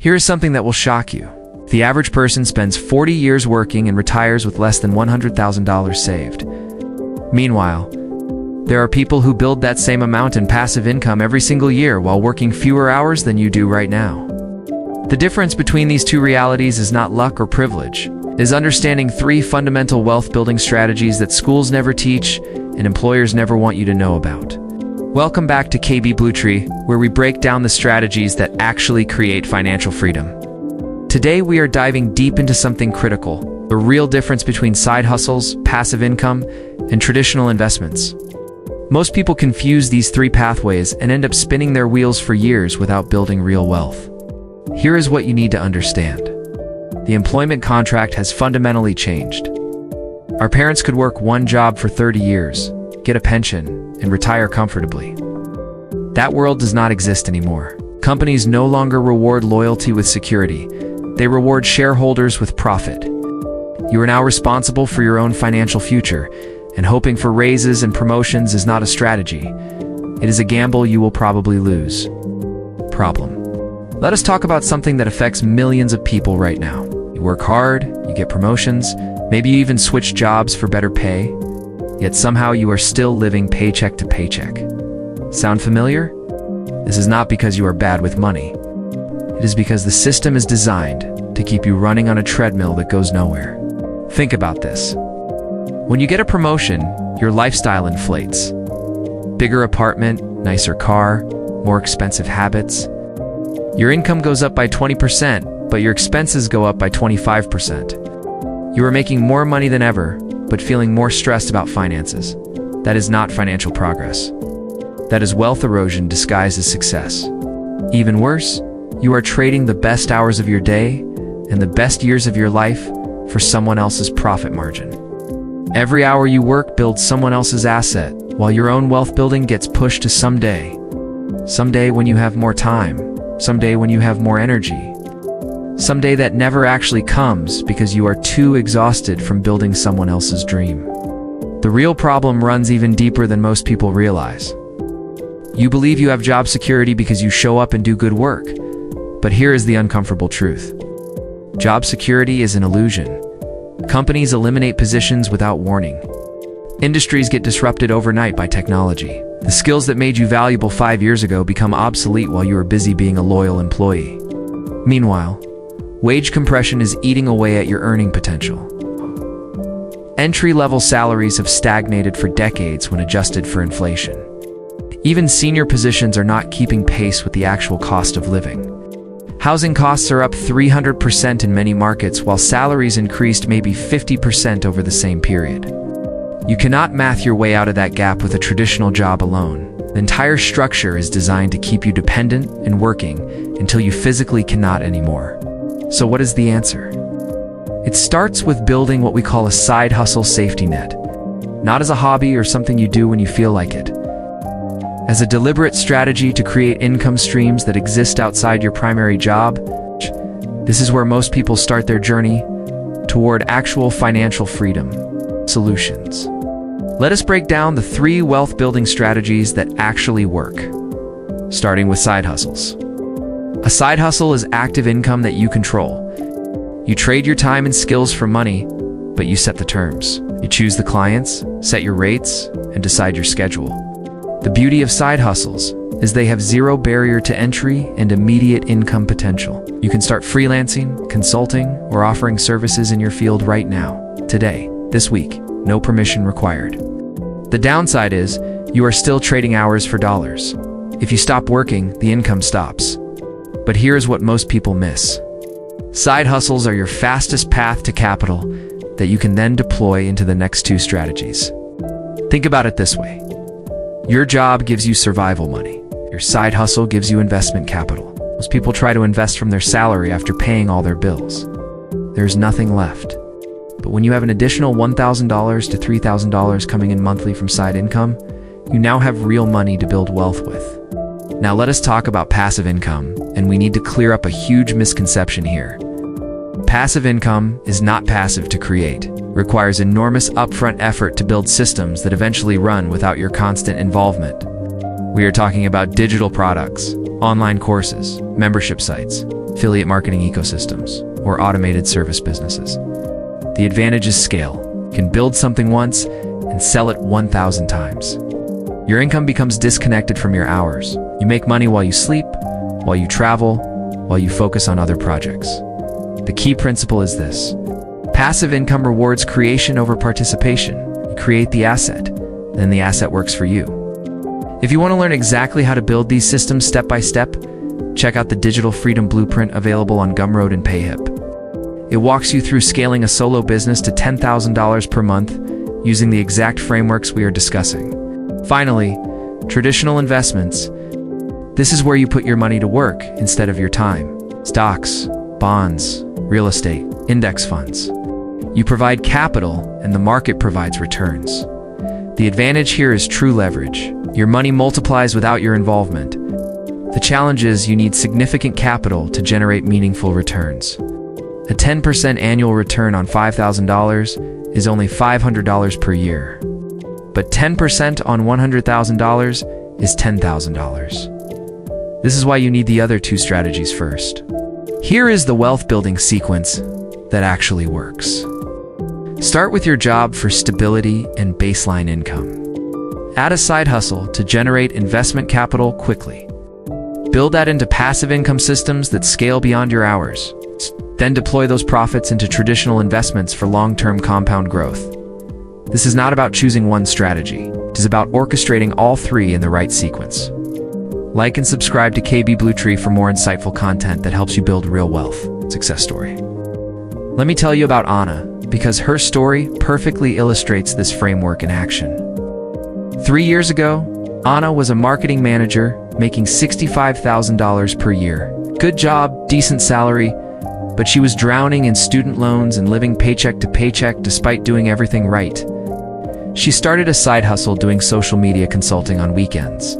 Here is something that will shock you. The average person spends 40 years working and retires with less than $100,000 saved. Meanwhile, there are people who build that same amount in passive income every single year while working fewer hours than you do right now. The difference between these two realities is not luck or privilege. It is understanding three fundamental wealth-building strategies that schools never teach and employers never want you to know about. Welcome back to KB Blue Tree, where we break down the strategies that actually create financial freedom. Today we are diving deep into something critical, the real difference between side hustles, passive income, and traditional investments. Most people confuse these three pathways and end up spinning their wheels for years without building real wealth. Here is what you need to understand. The employment contract has fundamentally changed. Our parents could work one job for 30 years, get a pension, and retire comfortably. That world does not exist anymore. Companies no longer reward loyalty with security. They reward shareholders with profit. You are now responsible for your own financial future, and hoping for raises and promotions is not a strategy. It is a gamble you will probably lose. Problem. Let us talk about something that affects millions of people right now. You work hard, you get promotions, maybe you even switch jobs for better pay, yet somehow you are still living paycheck to paycheck. Sound familiar? This is not because you are bad with money. It is because the system is designed to keep you running on a treadmill that goes nowhere. Think about this. When you get a promotion, your lifestyle inflates. Bigger apartment, nicer car, more expensive habits. Your income goes up by 20%, but your expenses go up by 25%. You are making more money than ever, but feeling more stressed about finances. That is not financial progress. That is wealth erosion disguised as success. Even worse, you are trading the best hours of your day and the best years of your life for someone else's profit margin. Every hour you work builds someone else's asset, while your own wealth building gets pushed to someday. Someday when you have more time, someday when you have more energy. Someday that never actually comes because you are too exhausted from building someone else's dream. The real problem runs even deeper than most people realize. You believe you have job security because you show up and do good work. But here is the uncomfortable truth. Job security is an illusion. Companies eliminate positions without warning. Industries get disrupted overnight by technology. The skills that made you valuable 5 years ago become obsolete while you are busy being a loyal employee. Meanwhile, wage compression is eating away at your earning potential. Entry-level salaries have stagnated for decades when adjusted for inflation. Even senior positions are not keeping pace with the actual cost of living. Housing costs are up 300% in many markets, while salaries increased maybe 50% over the same period. You cannot math your way out of that gap with a traditional job alone. The entire structure is designed to keep you dependent and working until you physically cannot anymore. So what is the answer? It starts with building what we call a side hustle safety net. Not as a hobby or something you do when you feel like it. As a deliberate strategy to create income streams that exist outside your primary job. This is where most people start their journey toward actual financial freedom. Solutions. Let us break down the 3 wealth-building strategies that actually work. Starting with side hustles. A side hustle is active income that you control. You trade your time and skills for money, but you set the terms. You choose the clients, set your rates, and decide your schedule. The beauty of side hustles is they have zero barrier to entry and immediate income potential. You can start freelancing, consulting, or offering services in your field right now, today, this week, no permission required. The downside is, you are still trading hours for dollars. If you stop working, the income stops. But here's what most people miss. Side hustles are your fastest path to capital that you can then deploy into the next 2 strategies. Think about it this way. Your job gives you survival money. Your side hustle gives you investment capital. Most people try to invest from their salary after paying all their bills. There's nothing left. But when you have an additional $1,000 to $3,000 coming in monthly from side income, you now have real money to build wealth with. Now let us talk about passive income, and we need to clear up a huge misconception here. Passive income is not passive to create. It requires enormous upfront effort to build systems that eventually run without your constant involvement. We are talking about digital products, online courses, membership sites, affiliate marketing ecosystems, or automated service businesses. The advantage is scale. You can build something once and sell it 1,000 times. Your income becomes disconnected from your hours. You make money while you sleep, while you travel, while you focus on other projects. The key principle is this: passive income rewards creation over participation. You create the asset, then the asset works for you. If you want to learn exactly how to build these systems step by step, check out the Digital Freedom Blueprint available on Gumroad and PayHip. It walks you through scaling a solo business to $10,000 per month using the exact frameworks we are discussing. Finally, traditional investments. This is where you put your money to work instead of your time. Stocks, bonds, real estate, index funds. You provide capital and the market provides returns. The advantage here is true leverage. Your money multiplies without your involvement. The challenge is you need significant capital to generate meaningful returns. A 10% annual return on $5,000 is only $500 per year. But 10% on $100,000 is $10,000. This is why you need the other two strategies first. Here is the wealth building sequence that actually works. Start with your job for stability and baseline income. Add a side hustle to generate investment capital quickly. Build that into passive income systems that scale beyond your hours. Then deploy those profits into traditional investments for long-term compound growth. This is not about choosing one strategy. It is about orchestrating all three in the right sequence. Like and subscribe to KB Bluetree for more insightful content that helps you build real wealth. Success story. Let me tell you about Anna, because her story perfectly illustrates this framework in action. 3 years ago, Anna was a marketing manager making $65,000 per year. Good job, decent salary, but she was drowning in student loans and living paycheck to paycheck despite doing everything right. She started a side hustle doing social media consulting on weekends.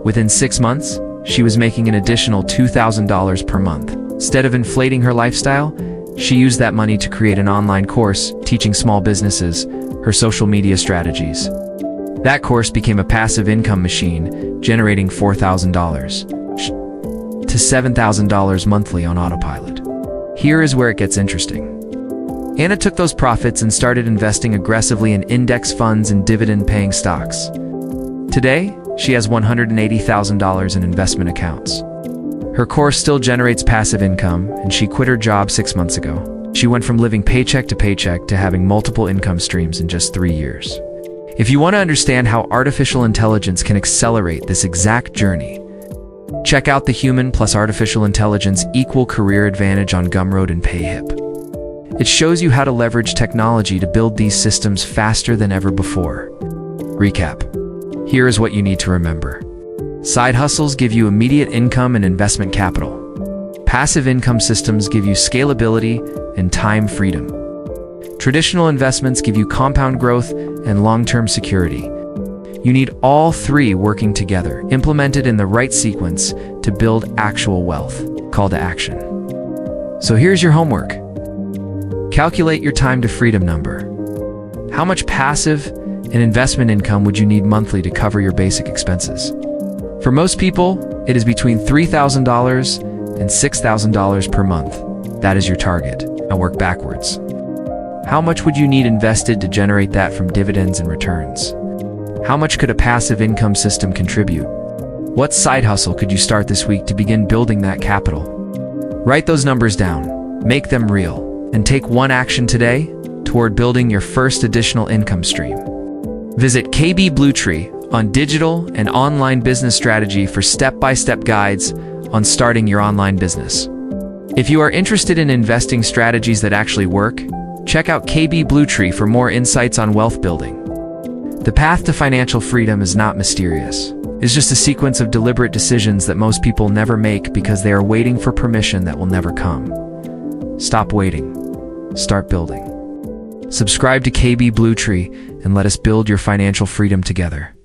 Within 6 months, she was making an additional $2,000 per month. Instead of inflating her lifestyle, she used that money to create an online course teaching small businesses her social media strategies. That course became a passive income machine, generating $4,000 to $7,000 monthly on autopilot. Here is where it gets interesting. Anna took those profits and started investing aggressively in index funds and dividend-paying stocks. Today, she has $180,000 in investment accounts. Her course still generates passive income, and she quit her job 6 months ago. She went from living paycheck to paycheck to having multiple income streams in just 3 years. If you want to understand how artificial intelligence can accelerate this exact journey, check out the Human plus Artificial Intelligence Equal Career Advantage on Gumroad and PayHip. It shows you how to leverage technology to build these systems faster than ever before. Recap. Here is what you need to remember. Side hustles give you immediate income and investment capital. Passive income systems give you scalability and time freedom. Traditional investments give you compound growth and long-term security. You need all three working together, implemented in the right sequence to build actual wealth. Call to action. So here's your homework. Calculate your time to freedom number. How much passive and investment income would you need monthly to cover your basic expenses? For most people, it is between $3,000 and $6,000 per month. That is your target. Now work backwards. How much would you need invested to generate that from dividends and returns? How much could a passive income system contribute? What side hustle could you start this week to begin building that capital? Write those numbers down, make them real, and take one action today toward building your first additional income stream. Visit KB Bluetree on digital and online business strategy for step-by-step guides on starting your online business. If you are interested in investing strategies that actually work, check out KB Bluetree for more insights on wealth building. The path to financial freedom is not mysterious. It's just a sequence of deliberate decisions that most people never make because they are waiting for permission that will never come. Stop waiting. Start building. Subscribe to KB Bluetree and let us build your financial freedom together.